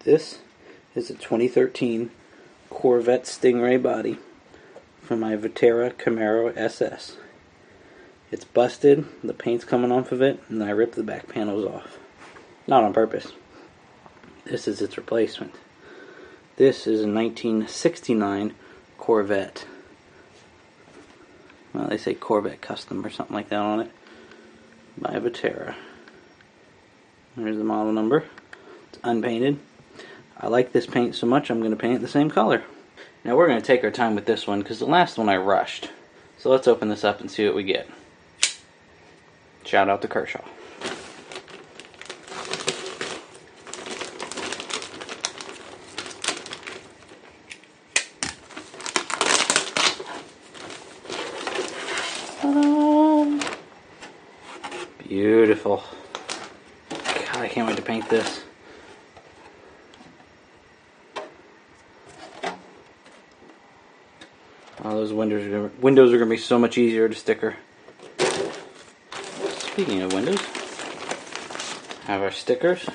This is a 2013 Corvette Stingray body from my Vaterra Camaro SS. It's busted, the paint's coming off of it, and I ripped the back panels off. Not on purpose. This is its replacement. This is a 1969 Corvette. Well, they say Corvette Custom or something like that on it. By Vaterra. There's the model number. It's unpainted. I like this paint so much I'm going to paint it the same color. Now we're going to take our time with this one because the last one I rushed. So let's open this up and see what we get. Shout out to Kershaw. Beautiful. God, I can't wait to paint this. Oh, those windows are going to be so much easier to sticker. Speaking of windows, have our stickers.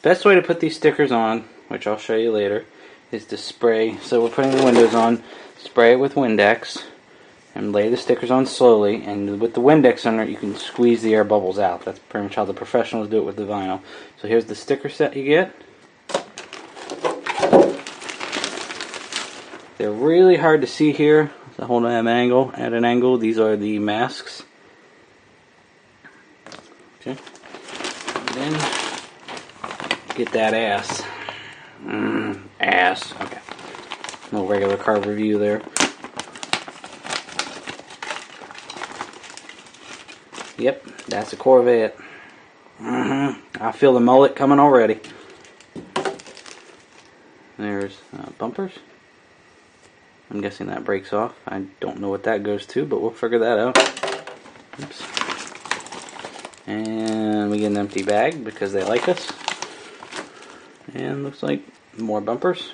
Best way to put these stickers on, which I'll show you later, is to spray. So we're putting the windows on, spray it with Windex, and lay the stickers on slowly. And with the Windex under it, you can squeeze the air bubbles out. That's pretty much how the professionals do it with the vinyl. So here's the sticker set you get. They're really hard to see here. So hold on at an angle. These are the masks. Okay. And then get that ass. Ass. Okay. No regular car review there. Yep, that's a Corvette. I feel the mullet coming already. There's bumpers. I'm guessing that breaks off. I don't know what that goes to, but we'll figure that out. Oops. And we get an empty bag because they like us. And looks like more bumpers.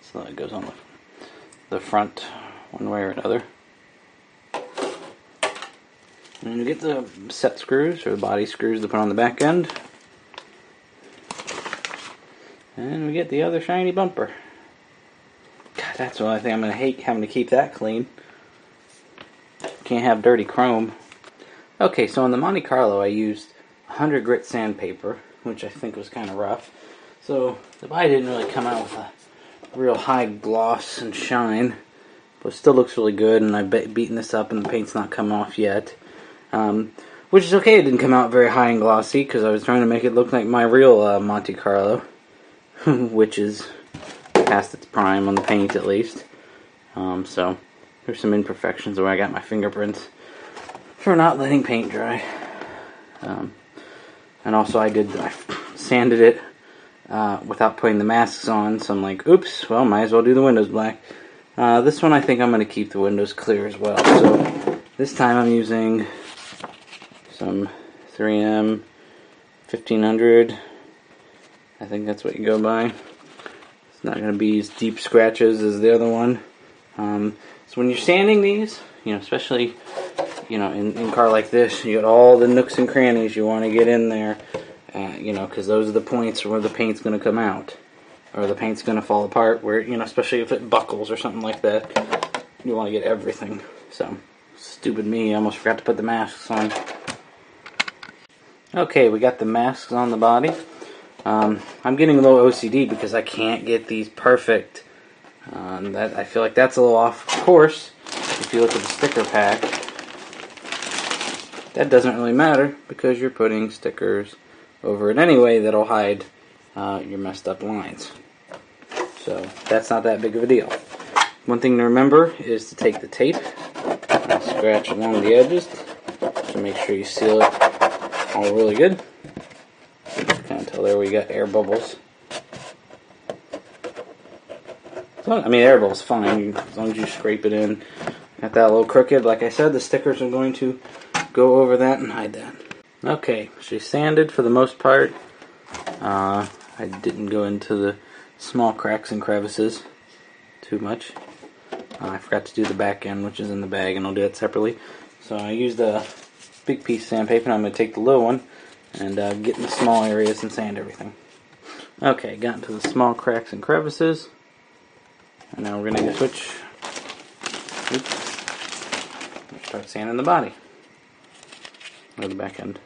So that goes on the front one way or another. And you get the set screws or the body screws to put on the back end. And we get the other shiny bumper. God, that's the only thing I'm going to hate, having to keep that clean. Can't have dirty chrome. Okay, so on the Monte Carlo I used 100 grit sandpaper, which I think was kind of rough. So the body didn't really come out with a real high gloss and shine. But it still looks really good, and I've beaten this up and the paint's not come off yet. Which is okay, it didn't come out very high and glossy because I was trying to make it look like my real Monte Carlo, which is past its prime on the paint at least. So there's some imperfections where I got my fingerprints for not letting paint dry. And also I sanded it without putting the masks on, so I'm like, oops, well, might as well do the windows black. This one I think I'm going to keep the windows clear as well. So this time I'm using some 3M 1500. I think that's what you go by. It's not going to be as deep scratches as the other one. So when you're sanding these, especially in a car like this, you got all the nooks and crannies you want to get in there, because those are the points where the paint's going to come out, or the paint's going to fall apart, where, especially if it buckles or something like that, you want to get everything. So, stupid me, I almost forgot to put the masks on. Okay, we got the masks on the body. I'm getting a little OCD because I can't get these perfect. I feel like that's a little off course. If you look at the sticker pack, that doesn't really matter because you're putting stickers over it anyway that'll hide your messed up lines. So that's not that big of a deal. One thing to remember is to take the tape and scratch along the edges to make sure you seal it all really good. Kind of tell there we got air bubbles. So, air bubbles fine as long as you scrape it in. Got that a little crooked. Like I said, the stickers are going to go over that and hide that. Okay, she's sanded for the most part. I didn't go into the small cracks and crevices too much. I forgot to do the back end, which is in the bag, and I'll do it separately. So I used a big piece of sandpaper, and I'm going to take the little one and get in the small areas and sand everything. Okay, got into the small cracks and crevices. And now we're going to switch. Oops. Start sanding the body. Or the back end.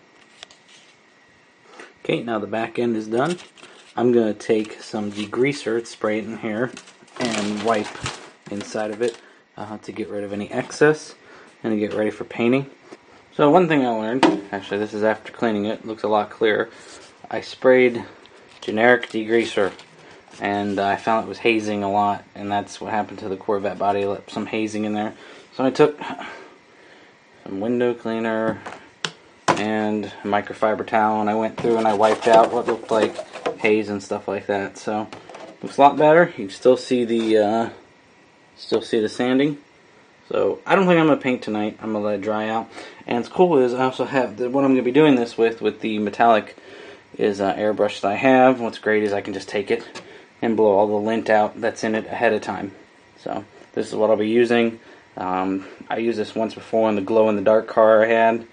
Okay, now the back end is done. I'm going to take some degreaser, spray it in here, and wipe inside of it to get rid of any excess and to get ready for painting. So one thing I learned, actually this is after cleaning it, looks a lot clearer. I sprayed generic degreaser and I found it was hazing a lot, and that's what happened to the Corvette body. I left some hazing in there. So I took some window cleaner and a microfiber towel, and I went through and I wiped out what looked like haze and stuff like that. So looks a lot better. You can still see the sanding. So I don't think I'm gonna paint tonight. I'm gonna let it dry out. And what's cool is I also have what I'm gonna be doing this with the metallic is airbrush that I have. What's great is I can just take it and blow all the lint out that's in it ahead of time. So this is what I'll be using. I used this once before in the glow-in-the-dark car I had.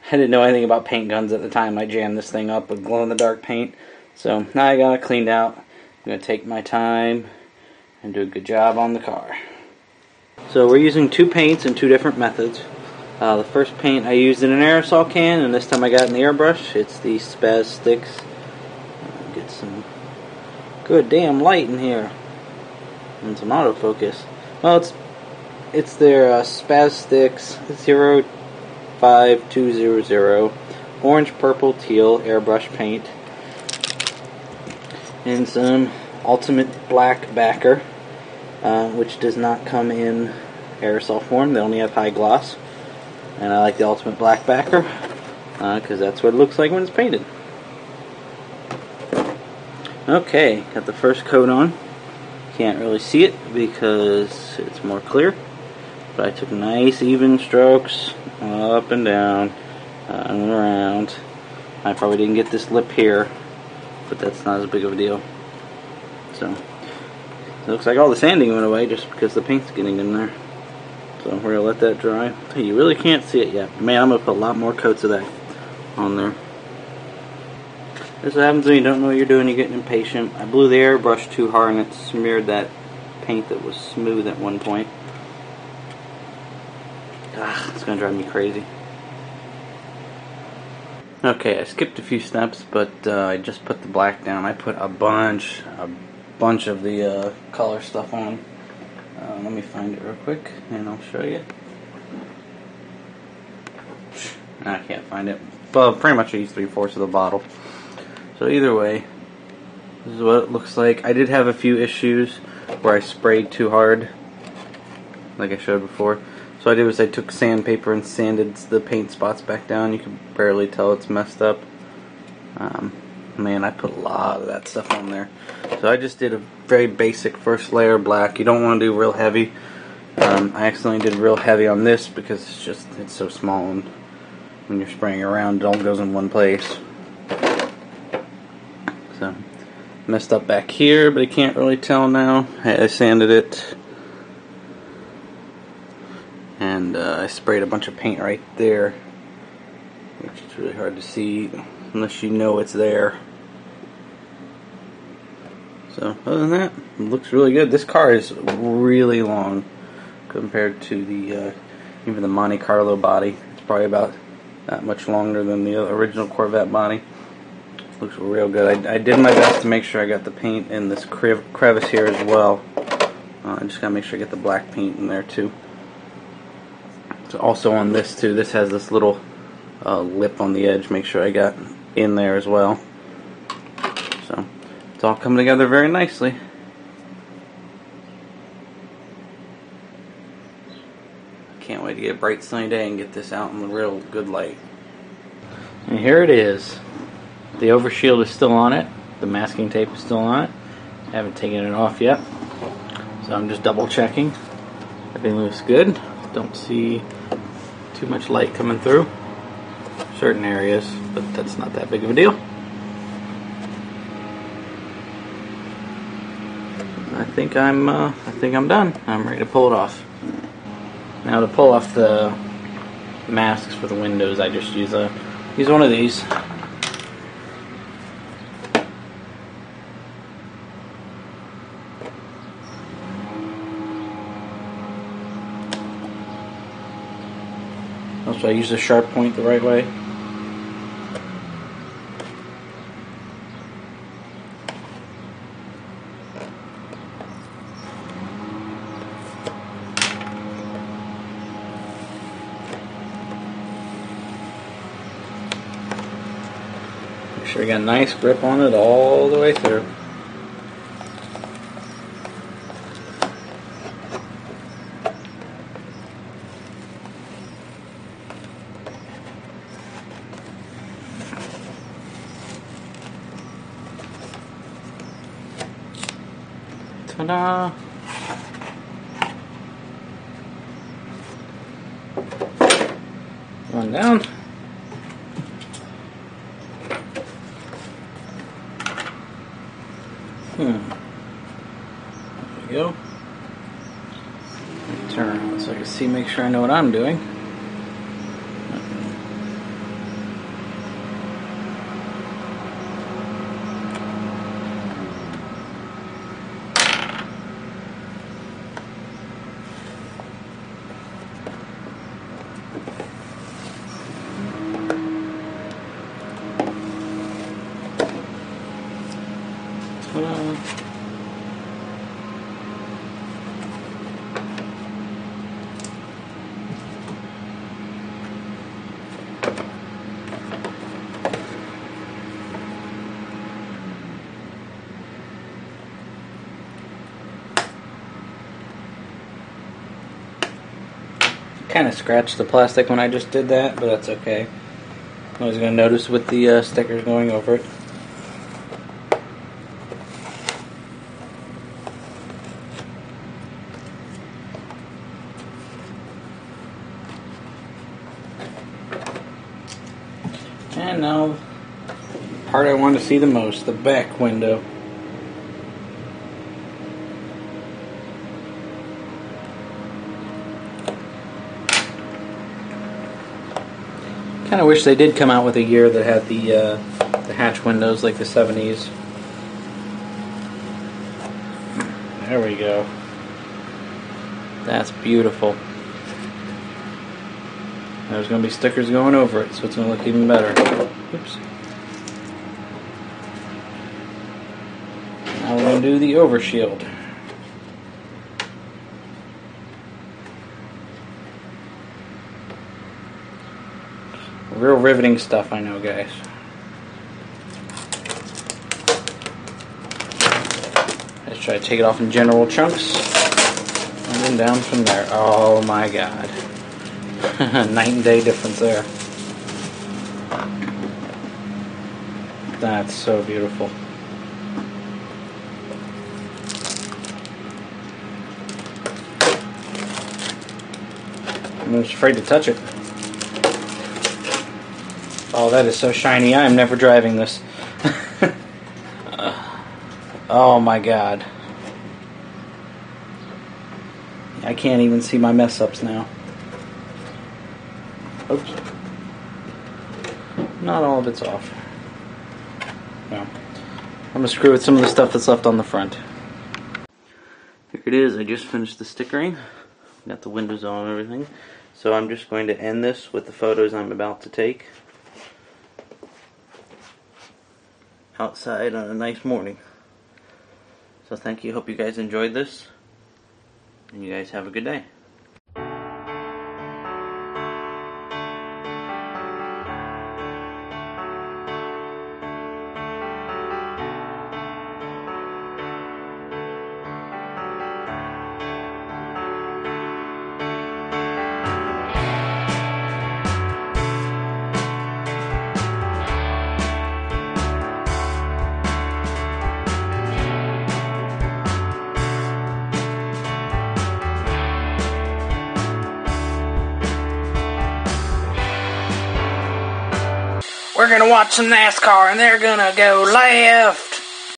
I didn't know anything about paint guns at the time. I jammed this thing up with glow-in-the-dark paint. So now I got it cleaned out. I'm going to take my time and do a good job on the car. So we're using two paints and two different methods. The first paint I used in an aerosol can, and this time I got it in the airbrush. It's the Spaz Sticks. Get some good damn light in here. And some autofocus. Well, it's their Spaz Sticks 05200 orange, purple, teal airbrush paint. And some Ultimate Black Backer, which does not come in aerosol form. They only have high gloss. And I like the Ultimate Black Backer because that's what it looks like when it's painted. Okay, got the first coat on. Can't really see it because it's more clear. But I took nice even strokes up and down and around. I probably didn't get this lip here, but that's not as big of a deal. So it looks like all the sanding went away just because the paint's getting in there. So we're going to let that dry. Hey, you really can't see it yet. Man, I'm going to put a lot more coats of that on there. This happens when you don't know what you're doing, you're getting impatient. I blew the airbrush too hard and it smeared that paint that was smooth at one point. It's going to drive me crazy. Okay, I skipped a few steps, but I just put the black down. I put a bunch of the color stuff on. Let me find it real quick and I'll show you. I can't find it. But pretty much I used 3/4 of the bottle. So either way, this is what it looks like. I did have a few issues where I sprayed too hard, like I showed before. So what I did was I took sandpaper and sanded the paint spots back down. You can barely tell it's messed up. Man, I put a lot of that stuff on there. So I just did a very basic first layer of black. You don't want to do real heavy. I accidentally did real heavy on this because it's so small, and when you're spraying around it all goes in one place. So messed up back here, but I can't really tell now. I sanded it. And I sprayed a bunch of paint right there, which is really hard to see unless you know it's there. So other than that, it looks really good. This car is really long compared to the even the Monte Carlo body. It's probably about that much longer than the original Corvette body. Looks real good. I did my best to make sure I got the paint in this crevice here as well. I just gotta make sure I get the black paint in there too. So also on this too, this has this little lip on the edge. Make sure I got in there as well. So it's all coming together very nicely. Can't wait to get a bright sunny day and get this out in the real good light. And here it is. The overshield is still on it. The masking tape is still on it. I haven't taken it off yet. So I'm just double checking. Everything looks good. Don't see too much light coming through certain areas, but that's not that big of a deal. I think I'm done. I'm ready to pull it off. Now to pull off the masks for the windows, I just use one of these. So I use the sharp point the right way. Make sure you got a nice grip on it all the way through. Ta-da! One down. There we go. Turn so I can see, make sure I know what I'm doing. Kind of scratched the plastic when I just did that, but that's okay. I was going to notice with the stickers going over it. And now, the part I want to see the most, the back window. Kind of wish they did come out with a year that had the hatch windows like the 70s. There we go. That's beautiful. There's going to be stickers going over it, so it's going to look even better. Oops. Now we're going to do the overshield. Real riveting stuff, I know, guys. Let's try to take it off in general chunks, and then down from there. Oh my God. Night and day difference there. That's so beautiful. I'm just afraid to touch it. Oh, that is so shiny. I am never driving this. Oh my God. I can't even see my mess ups now. Oops. Not all of it's off. No. I'm going to screw with some of the stuff that's left on the front. Here it is. I just finished the stickering. Got the windows on and everything. So I'm just going to end this with the photos I'm about to take outside on a nice morning. So thank you. Hope you guys enjoyed this. And you guys have a good day. We're gonna watch some NASCAR and they're gonna go left.